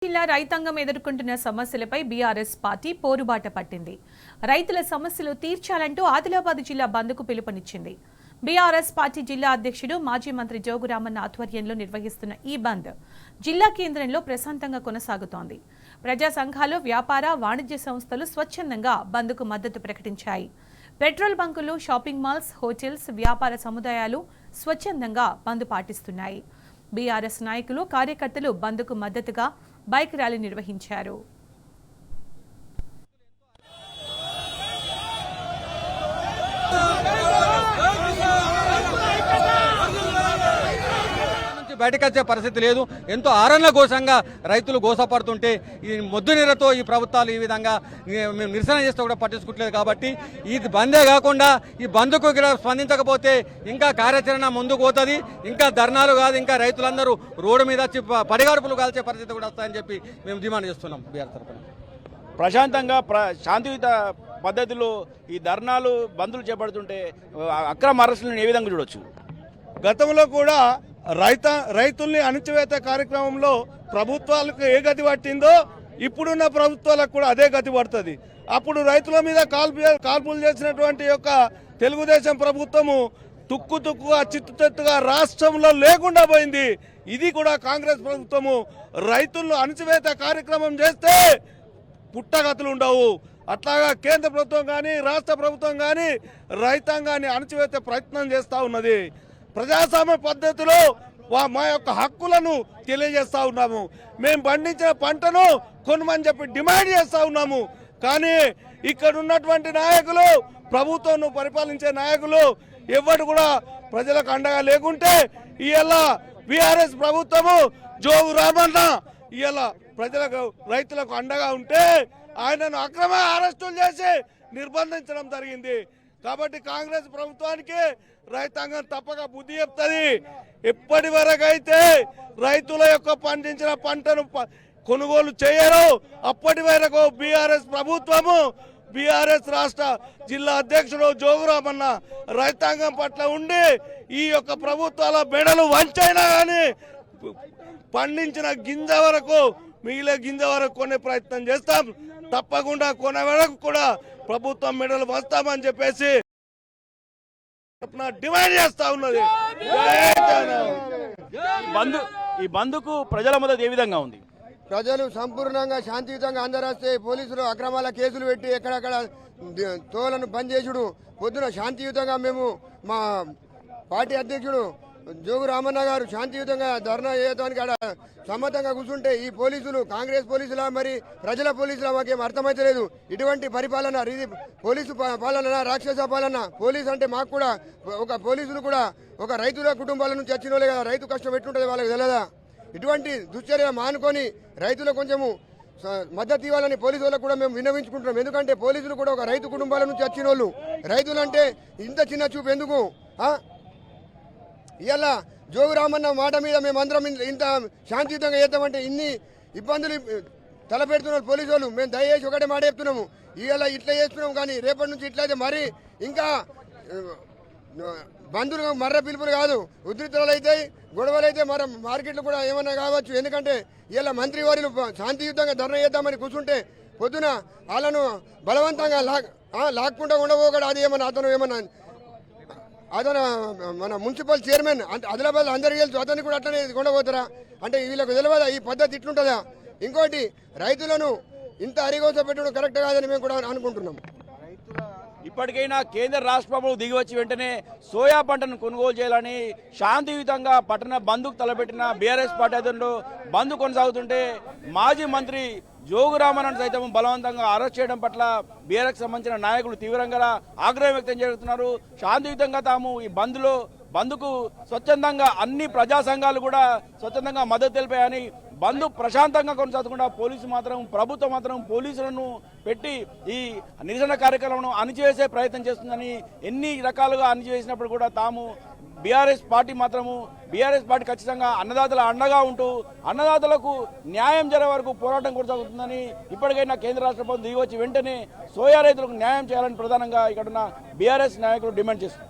జిల్లా రైతాంగం ఎదుర్కొంటున్న సమస్యలపై బీఆర్ఎస్ పార్టీ పోరుబాట పట్టింది. రైతుల సమస్యలు తీర్చాలంటూ ఆదిలాబాద్ జిల్లా బంద్కు పిలుపునిచ్చింది. బీఆర్ఎస్ పార్టీ జిల్లా అధ్యక్షుడు మాజీ మంత్రి జోగురామన్న ఆధ్వర్యంలో నిర్వహిస్తున్న ఈ బంద్ జిల్లా కేంద్రంలో ప్రశాంతంగా కొనసాగుతోంది. ప్రజా సంఘాలు, వ్యాపార, వాణిజ్య సంస్థలు స్వచ్ఛందంగా బంద్కు మద్దతు ప్రకటించాయి. పెట్రోల్ బంకులు, షాపింగ్ మాల్స్, హోటల్స్, వ్యాపార సముదాయాలు స్వచ్ఛందంగా బంద్ పాటిస్తున్నాయి. బీఆర్ఎస్ నాయకులు, కార్యకర్తలు బంద్కు మద్దతుగా బైక్ ర్యాలీ నిర్వహించారు. బయటకు వచ్చే పరిస్థితి లేదు. ఎంతో ఆరణ్య ఘోషంగా రైతులు గోసపడుతుంటే ఈ మొద్దు నీరతో ఈ ప్రభుత్వాలు ఈ విధంగా మేము నిరసన చేస్తే కూడా పట్టించుకోవట్లేదు. కాబట్టి ఇది బందే కాకుండా ఈ బంద్కు స్పందించకపోతే ఇంకా కార్యాచరణ ముందుకు పోతుంది. ఇంకా ధర్నాలు కాదు, ఇంకా రైతులందరూ రోడ్డు మీద వచ్చి పడిగాడుపులు కాల్చే పరిస్థితి కూడా వస్తాయని చెప్పి మేము డిమాండ్ చేస్తున్నాం. బీఆర్ తరఫున ప్రశాంతంగా శాంతియుత పద్ధతిలో ఈ ధర్నాలు బంద్లు చేపడుతుంటే అక్రమ అరెస్టులను ఏ విధంగా చూడొచ్చు? గతంలో కూడా రైతుల్ని అణిచివేత కార్యక్రమంలో ప్రభుత్వాలకు ఏ గతి పట్టిందో ఇప్పుడున్న ప్రభుత్వాలకు కూడా అదే గతి పడుతుంది. అప్పుడు రైతుల మీద కాల్పులు చేసినటువంటి యొక్క తెలుగుదేశం ప్రభుత్వము తుక్కుగా చిత్తుగా రాష్ట్రంలో లేకుండా పోయింది. ఇది కూడా కాంగ్రెస్ ప్రభుత్వము రైతులను అణిచివేత కార్యక్రమం చేస్తే పుట్టగతులు ఉండవు. అట్లాగా కేంద్ర ప్రభుత్వం కానీ రాష్ట్ర ప్రభుత్వం కానీ రైతాంగాన్ని అణిచివేసే ప్రయత్నం చేస్తూ ఉన్నది. ప్రజాస్వామ్య పద్ధతిలో మా యొక్క హక్కులను తెలియజేస్తూ ఉన్నాము. మేము పండించిన పంటను కొనమని చెప్పి డిమాండ్ చేస్తూ ఉన్నాము. కానీ ఇక్కడ ఉన్నటువంటి నాయకులు, ప్రభుత్వం పరిపాలించే నాయకులు ఎవరు కూడా ప్రజలకు అండగా లేకుంటే ఇవాళ బీఆర్ఎస్ ప్రభుత్వము జోగు రామన్న ఇవాళ ప్రజలకు రైతులకు అండగా ఉంటే ఆయనను అక్రమ అరెస్టులు చేసి నిర్బంధించడం జరిగింది. కాబట్టి కాంగ్రెస్ ప్రభుత్వానికి రైతాంగం తప్పక బుద్ధి చెప్తుంది. ఇప్పటి వరకు అయితే రైతుల యొక్క పండించిన పంటను కొనుగోలు చేయరు. అప్పటి వరకు బీఆర్ఎస్ ప్రభుత్వము, బీఆర్ఎస్ రాష్ట్ర జిల్లా అధ్యక్షుడు జోగురామన్న రైతాంగం పట్ల ఉండి ఈ యొక్క ప్రభుత్వాల బెడలు వంచైనా కానీ పండించిన గింజ వరకు, మిగిలిన గింజ వరకు కొనే ప్రయత్నం చేస్తాం. తప్పకుండా కొనే వరకు కూడా ప్రభుత్వం మెడలు వస్తామని చెప్పేసి డిమాండ్ చేస్తా ఉన్నది. ఈ బంద్కు ప్రజల మద్దతు ఏ విధంగా ఉంది? ప్రజలు సంపూర్ణంగా శాంతియుతంగా అందరూ వస్తే పోలీసులు అక్రమాల కేసులు పెట్టి ఎక్కడక్కడ తోలను బంద్ చేసుడు. పొద్దున శాంతియుతంగా మేము మా పార్టీ అధ్యక్షుడు జోగు రామన్న గారు శాంతియుతంగా ధర్నా చేయడానికి అక్కడ సమ్మతంగా కూర్చుంటే ఈ పోలీసులు కాంగ్రెస్ పోలీసులా మరి ప్రజల పోలీసులా మాకేం అర్థమైతలేదు. ఇటువంటి పరిపాలన, ఇది పోలీసు పాలన, రాక్షస పాలన. పోలీసు అంటే మాకు కూడా ఒక పోలీసులు కూడా ఒక రైతుల కుటుంబాల నుంచి వచ్చిన వాళ్ళే కదా, రైతు కష్టం ఎట్లుంటుంది వాళ్ళకి తెలియదా? ఇటువంటి దుశ్చర్య మానుకొని రైతులకు కొంచెము మద్దతు ఇవ్వాలని పోలీసు వాళ్ళకు కూడా మేము విన్నవించుకుంటున్నాం. ఎందుకంటే పోలీసులు కూడా ఒక రైతు కుటుంబాల నుంచి వచ్చిన వాళ్ళు. రైతులు అంటే ఇంత చిన్న చూపు ఎందుకు? ఇవాళ జోగు రామన్న మాట మీద మేమందరం ఇంత శాంతియుతంగా చేద్దామంటే ఇన్ని ఇబ్బందులు తలపెడుతున్నారు పోలీసు వాళ్ళు. మేము దయచేసి ఒకటే మాట చెప్తున్నాము, ఇవాళ ఇట్లా చేస్తున్నాము కానీ రేపటి నుంచి ఇట్లయితే మరి ఇంకా బంధువులు మర్ర పిలుపులు కాదు, ఉద్రిక్తలు అవుతాయి, గొడవలు అయితే మర మార్కెట్లు కూడా ఏమన్నా కావచ్చు. ఎందుకంటే ఇలా మంత్రి వారిని శాంతియుతంగా ధర్నా చేద్దామని కూర్చుంటే పొద్దున వాళ్ళను బలవంతంగా లాక్కుండా ఉండబోగడు. అది ఏమన్నా అతను మన మున్సిపల్ చైర్మన్ ఆదిలాబాద్ అందరికీ తెలుసు, అతన్ని కూడా అట్లనే కొండపోతారా అంటే వీళ్ళకు తెలియదా ఈ పద్ధతి ఇట్లుంటుందా? ఇంకోటి రైతులను ఇంత అరిగోస పెట్టడం కరెక్ట్ కాదని మేము కూడా అనుకుంటున్నాం. ఇప్పటికైనా కేంద్ర రాష్ట్ర ప్రభుత్వం దిగివచ్చి వెంటనే సోయా పంటను కొనుగోలు చేయాలని శాంతియుతంగా పట్టణ బంద్కు తలపెట్టిన బీఆర్ఎస్ పార్టీ ఆధ్వర్యంలో బంద్ కొనసాగుతుంటే మాజీ మంత్రి జోగురామన్న సైతం బలవంతంగా అరెస్ట్ చేయడం పట్ల బీఆర్ఎస్ సంబంధించిన నాయకులు తీవ్రంగా ఆగ్రహం వ్యక్తం చేస్తున్నారు. శాంతియుతంగా తాము ఈ బంద్కు స్వచ్ఛందంగా అన్ని ప్రజా సంఘాలు కూడా స్వచ్ఛందంగా మద్దతు తెలిపాయని, బంద్ ప్రశాంతంగా కొనసాగకుండా ప్రభుత్వం మాత్రం పోలీసులను పెట్టి ఈ నిరసన కార్యక్రమం అణిచివేసే ప్రయత్నం చేస్తుందని, ఎన్ని రకాలుగా అణిచివేసినప్పుడు కూడా తాము బీఆర్ఎస్ పార్టీ ఖచ్చితంగా అన్నదాతల అండగా ఉంటూ అన్నదాతలకు న్యాయం జరిగే వరకు పోరాటం కొనసాగుతుందని, ఇప్పటికైనా కేంద్ర రాష్ట్ర ప్రభుత్వం దిగివచ్చి వెంటనే సోయా రైతులకు న్యాయం చేయాలని ప్రధానంగా ఇక్కడున్న బీఆర్ఎస్ నాయకులు డిమాండ్ చేస్తున్నారు.